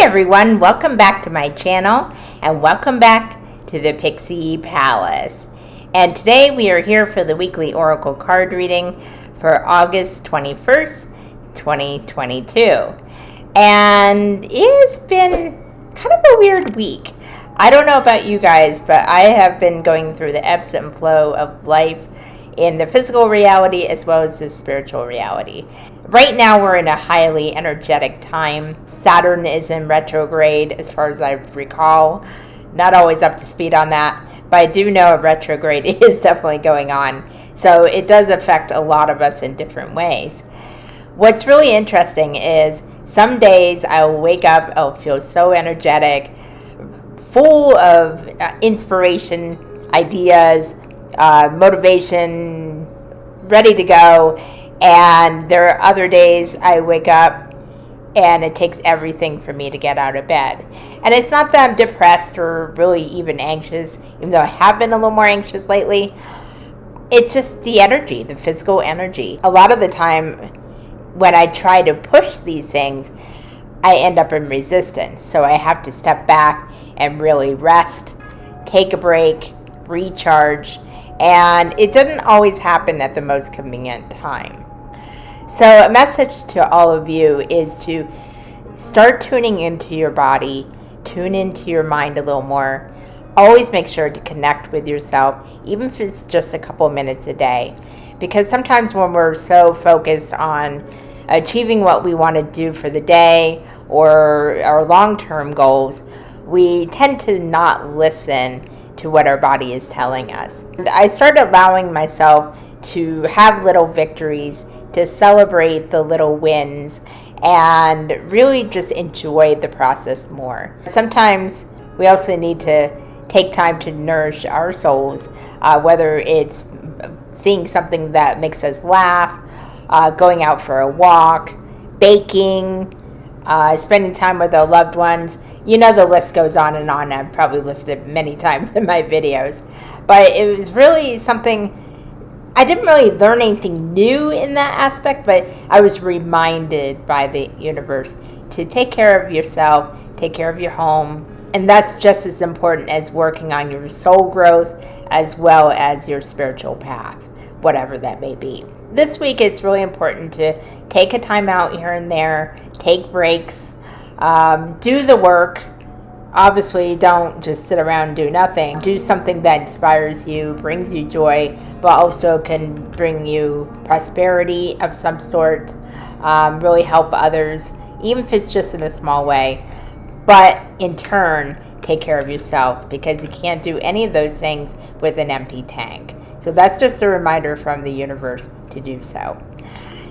everyone, welcome back to my channel and welcome back to the Pixie Palace. And today we are here for the weekly Oracle card reading for August 21st, 2022. And it's been kind of a weird week. I don't know about you guys, but I have been going through the ebbs and flow of life in the physical reality as well as the spiritual reality. Right now we're in a highly energetic time. Saturn is in retrograde as far as I recall. Not always up to speed on that, but I do know a retrograde is definitely going on. So it does affect a lot of us in different ways. What's really interesting is some days I'll wake up, I'll feel so energetic, full of inspiration, ideas, motivation, ready to go. And there are other days I wake up and it takes everything for me to get out of bed. And it's not that I'm depressed or really even anxious, even though I have been a little more anxious lately. It's just the energy, the physical energy. A lot of the time when I try to push these things, I end up in resistance. So I have to step back and really rest, take a break, recharge. And it doesn't always happen at the most convenient time. So a message to all of you is to start tuning into your body, tune into your mind a little more. Always make sure to connect with yourself, even if it's just a couple minutes a day. Because sometimes when we're so focused on achieving what we want to do for the day or our long-term goals, we tend to not listen to what our body is telling us. And I started allowing myself to have little victories, to celebrate the little wins, and really just enjoy the process more. Sometimes we also need to take time to nourish our souls, whether it's seeing something that makes us laugh, going out for a walk, baking, spending time with our loved ones. You know, the list goes on and on. I've probably listed it many times in my videos. But it was really something, I didn't really learn anything new in that aspect, but I was reminded by the universe to take care of yourself, take care of your home. And that's just as important as working on your soul growth as well as your spiritual path, whatever that may be. This week, it's really important to take a time out here and there, take breaks, do the work. Obviously, don't just sit around and do nothing. Do something that inspires you, brings you joy, but also can bring you prosperity of some sort, really help others, even if it's just in a small way. But in turn, take care of yourself, because you can't do any of those things with an empty tank. So that's just a reminder from the universe to do so.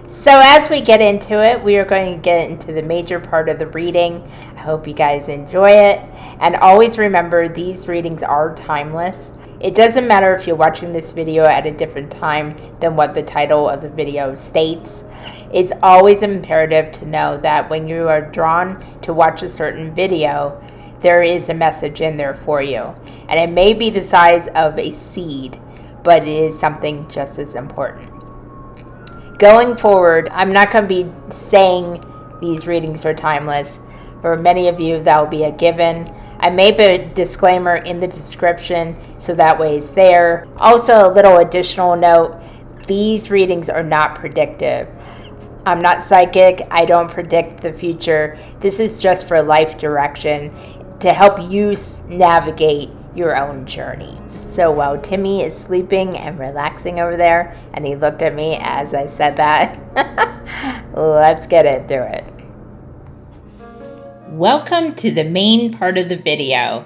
So as we get into it, we are going to get into the major part of the reading. I hope you guys enjoy it. And always remember, these readings are timeless. It doesn't matter if you're watching this video at a different time than what the title of the video states. It's always imperative to know that when you are drawn to watch a certain video, there is a message in there for you. And it may be the size of a seed, but it is something just as important. Going forward, I'm not going to be saying these readings are timeless. For many of you, that will be a given. I may put a disclaimer in the description, so that way it's there. Also, a little additional note, these readings are not predictive. I'm not psychic. I don't predict the future. This is just for life direction to help you navigate your own journey. So while Timmy is sleeping and relaxing over there, and he looked at me as I said that, let's get into it. Welcome to the main part of the video.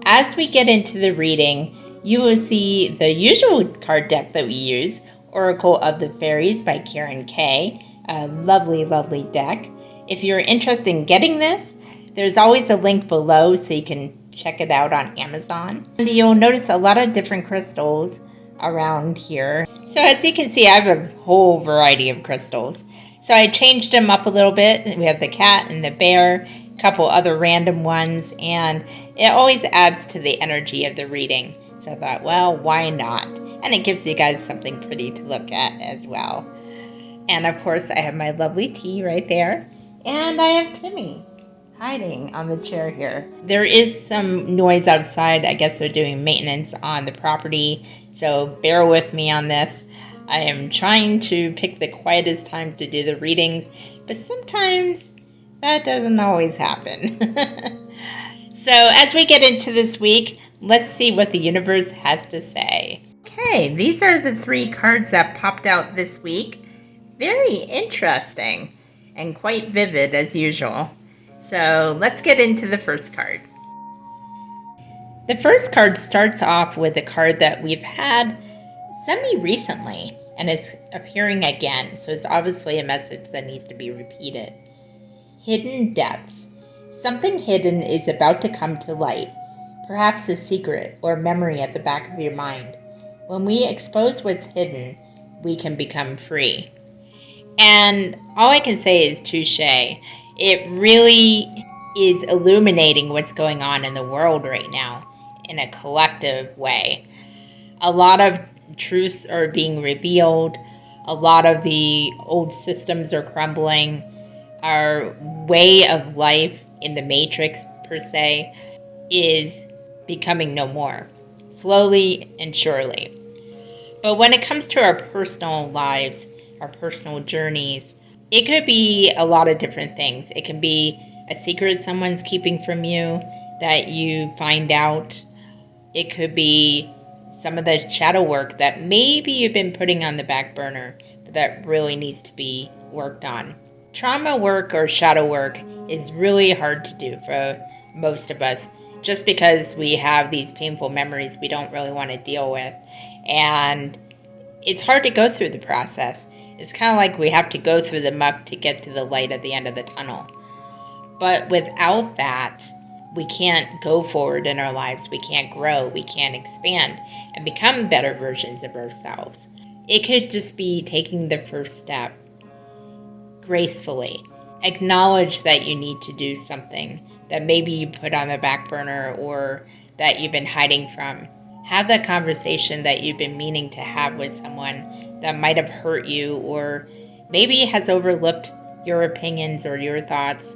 As we get into the reading, you will see the usual card deck that we use, Oracle of the Fairies by Karen Kay. A lovely, lovely deck. If you're interested in getting this, there's always a link below so you can check it out on Amazon. And you'll notice a lot of different crystals around here. So as you can see, I have a whole variety of crystals. So I changed them up a little bit. We have the cat and the bear, a couple other random ones, and it always adds to the energy of the reading. So I thought, well, why not? And it gives you guys something pretty to look at as well. And of course, I have my lovely tea right there. And I have Timmy. hiding on the chair here. There is some noise outside. I guess they're doing maintenance on the property, so bear with me on this. I am trying to pick the quietest times to do the readings, but sometimes that doesn't always happen. So as we get into this week, let's see what the universe has to say. Okay, these are the 3 cards that popped out this week. Very interesting and quite vivid as usual. So let's get into the first card. The first card starts off with a card that we've had semi-recently and is appearing again. So it's obviously a message that needs to be repeated. Hidden depths. Something hidden is about to come to light. Perhaps a secret or memory at the back of your mind. When we expose what's hidden, we can become free. And all I can say is touche. It really is illuminating what's going on in the world right now in a collective way. A lot of truths are being revealed. A lot of the old systems are crumbling. Our way of life in the matrix, per se, is becoming no more, slowly and surely. But when it comes to our personal lives, our personal journeys, it could be a lot of different things. It can be a secret someone's keeping from you that you find out. It could be some of the shadow work that maybe you've been putting on the back burner, but that really needs to be worked on. Trauma work or shadow work is really hard to do for most of us, just because we have these painful memories we don't really want to deal with. And it's hard to go through the process. It's kind of like we have to go through the muck to get to the light at the end of the tunnel. But without that, we can't go forward in our lives. We can't grow. We can't expand and become better versions of ourselves. It could just be taking the first step gracefully. Acknowledge that you need to do something that maybe you put on the back burner or that you've been hiding from. Have that conversation that you've been meaning to have with someone that might have hurt you or maybe has overlooked your opinions or your thoughts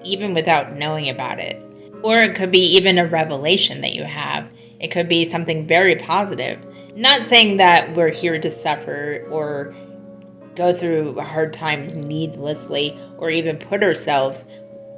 even without knowing about it. Or it could be even a revelation that you have. It could be something very positive. Not saying that we're here to suffer or go through hard times needlessly or even put ourselves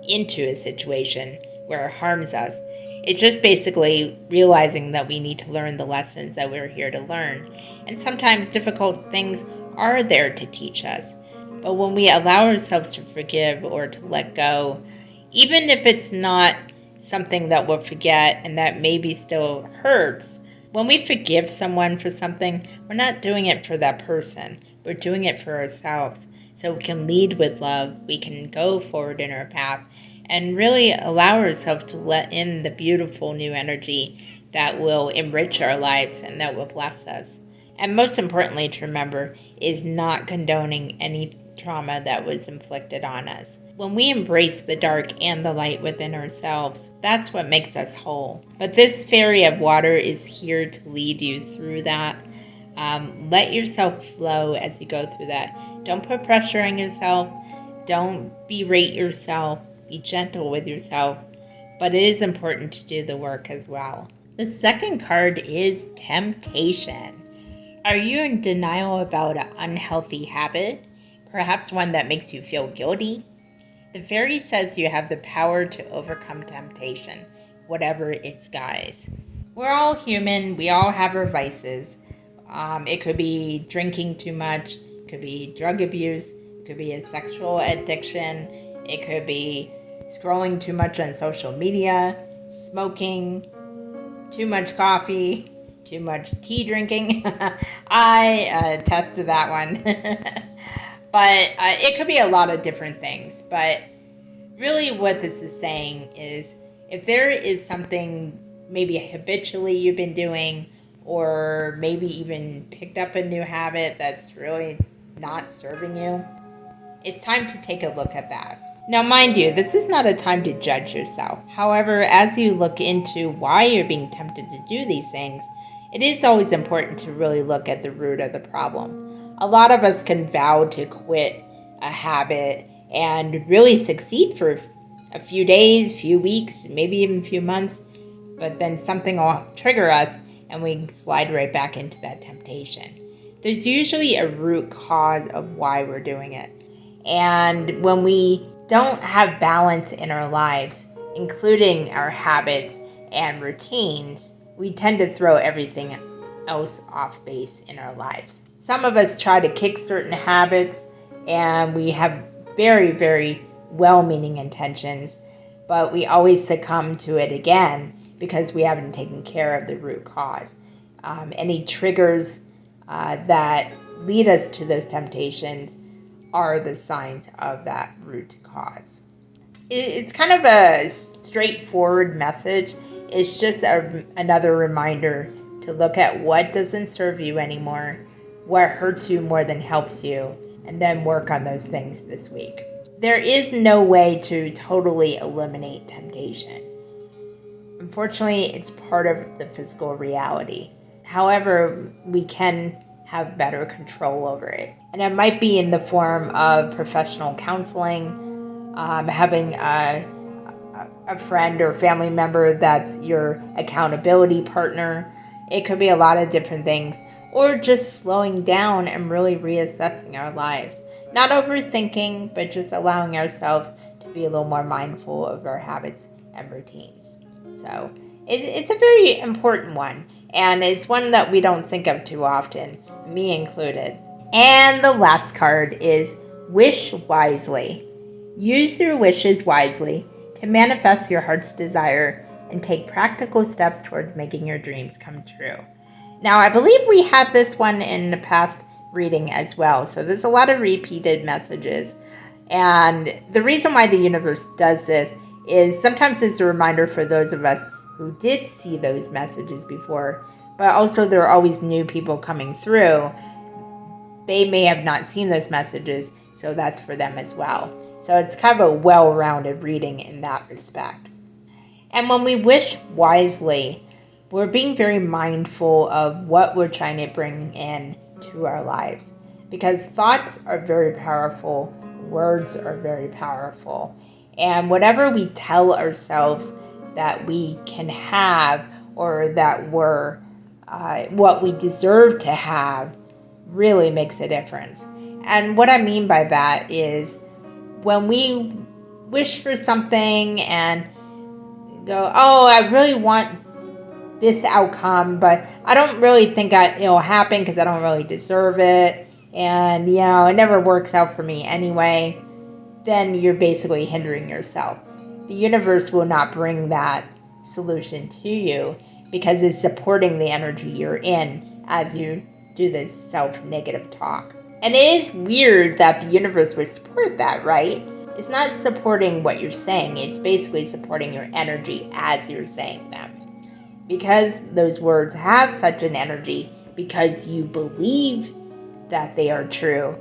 into a situation where it harms us. It's just basically realizing that we need to learn the lessons that we're here to learn. And sometimes difficult things are there to teach us. But when we allow ourselves to forgive or to let go, even if it's not something that we'll forget and that maybe still hurts, when we forgive someone for something, we're not doing it for that person. We're doing it for ourselves. So we can lead with love. We can go forward in our path and really allow ourselves to let in the beautiful new energy that will enrich our lives and that will bless us. And most importantly to remember is not condoning any trauma that was inflicted on us. When we embrace the dark and the light within ourselves, that's what makes us whole. But this fairy of water is here to lead you through that. Let yourself flow as you go through that. Don't put pressure on yourself. Don't berate yourself. Be gentle with yourself. But it is important to do the work as well. The second card is temptation. Are you in denial about an unhealthy habit? Perhaps one that makes you feel guilty? The fairy says you have the power to overcome temptation, whatever its guise. We're all human. We all have our vices. It could be drinking too much. It could be drug abuse. It could be a sexual addiction. It could be scrolling too much on social media, smoking, too much coffee, too much tea drinking. I attest to that one. But it could be a lot of different things. But really what this is saying is if there is something maybe habitually you've been doing or maybe even picked up a new habit that's really not serving you, it's time to take a look at that. Now, mind you, this is not a time to judge yourself. However, as you look into why you're being tempted to do these things, it is always important to really look at the root of the problem. A lot of us can vow to quit a habit and really succeed for a few days, few weeks, maybe even a few months, but then something will trigger us and we slide right back into that temptation. There's usually a root cause of why we're doing it. And when we don't have balance in our lives, including our habits and routines, we tend to throw everything else off base in our lives. Some of us try to kick certain habits and we have very, very well-meaning intentions, but we always succumb to it again because we haven't taken care of the root cause. Any triggers that lead us to those temptations are the signs of that root cause. It's kind of a straightforward message. It's just another reminder to look at what doesn't serve you anymore, what hurts you more than helps you, and then work on those things this week. There is no way to totally eliminate temptation. Unfortunately, it's part of the physical reality. However, we can have better control over it. And it might be in the form of professional counseling, having a friend or family member that's your accountability partner. It could be a lot of different things. Or just slowing down and really reassessing our lives. Not overthinking, but just allowing ourselves to be a little more mindful of our habits and routines. So it's a very important one, and it's one that we don't think of too often, me included. And the last card is Wish Wisely. Use your wishes wisely to manifest your heart's desire and take practical steps towards making your dreams come true. Now, I believe we had this one in the past reading as well, so there's a lot of repeated messages. And the reason why the universe does this is sometimes it's a reminder for those of us who did see those messages before, but also there are always new people coming through. They may have not seen those messages, so that's for them as well. So it's kind of a well-rounded reading in that respect. And when we wish wisely, we're being very mindful of what we're trying to bring in to our lives. Because thoughts are very powerful, words are very powerful. And whatever we tell ourselves that we can have or that we're what we deserve to have really makes a difference. And what I mean by that is when we wish for something and go, oh, I really want this outcome, but I don't really think it'll happen because I don't really deserve it, and it never works out for me anyway, then you're basically hindering yourself. The universe will not bring that solution to you because it's supporting the energy you're in as you do this self-negative talk. And it is weird that the universe would support that, right? It's not supporting what you're saying, it's basically supporting your energy as you're saying them. Because those words have such an energy, because you believe that they are true,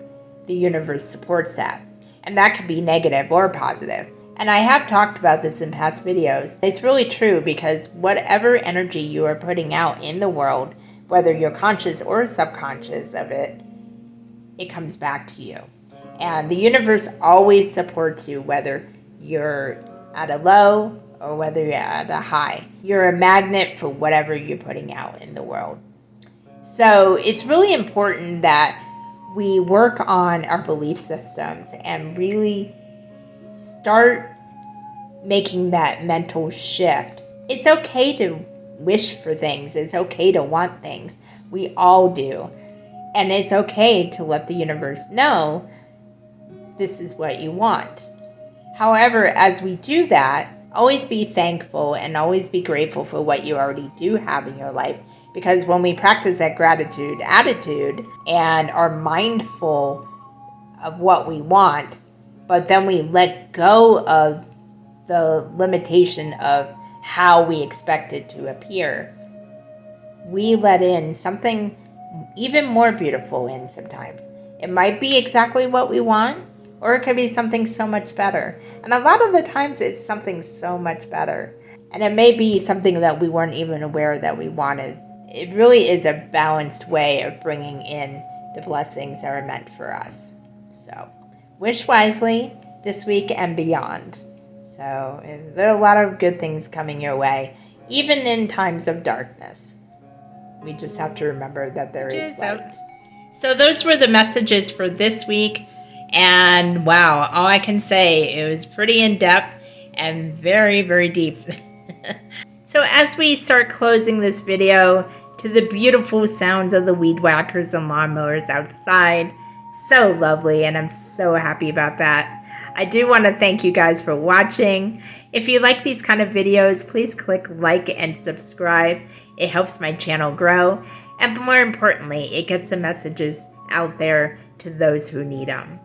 the universe supports that. And that can be negative or positive. And I have talked about this in past videos. It's really true because whatever energy you are putting out in the world, whether you're conscious or subconscious of it, it comes back to you. And the universe always supports you, whether you're at a low or whether you're at a high. You're a magnet for whatever you're putting out in the world. So it's really important that we work on our belief systems and really start making that mental shift. It's okay to wish for things. It's okay to want things. We all do. And it's okay to let the universe know this is what you want. However, as we do that, always be thankful and always be grateful for what you already do have in your life. Because when we practice that gratitude attitude and are mindful of what we want, but then we let go of the limitation of how we expect it to appear, we let in something even more beautiful in sometimes. It might be exactly what we want, or it could be something so much better. And a lot of the times it's something so much better. And it may be something that we weren't even aware that we wanted. It really is a balanced way of bringing in the blessings that are meant for us. So, wish wisely this week and beyond. So there are a lot of good things coming your way, even in times of darkness. We just have to remember that there is light. So those were the messages for this week. And wow, all I can say, it was pretty in-depth and very, very deep. So as we start closing this video to the beautiful sounds of the weed whackers and lawnmowers outside, so lovely, and I'm so happy about that. I do want to thank you guys for watching. If you like these kind of videos, please click like and subscribe. It helps my channel grow, and more importantly, it gets the messages out there to those who need them.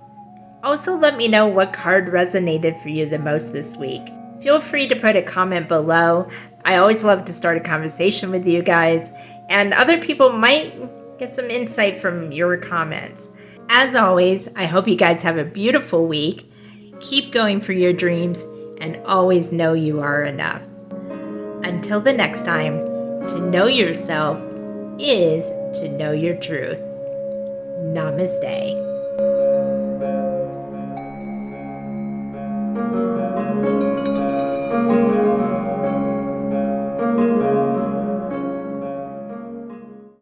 Also, let me know what card resonated for you the most this week. Feel free to put a comment below. I always love to start a conversation with you guys, and other people might get some insight from your comments. As always, I hope you guys have a beautiful week. Keep going for your dreams, and always know you are enough. Until the next time, to know yourself is to know your truth. Namaste.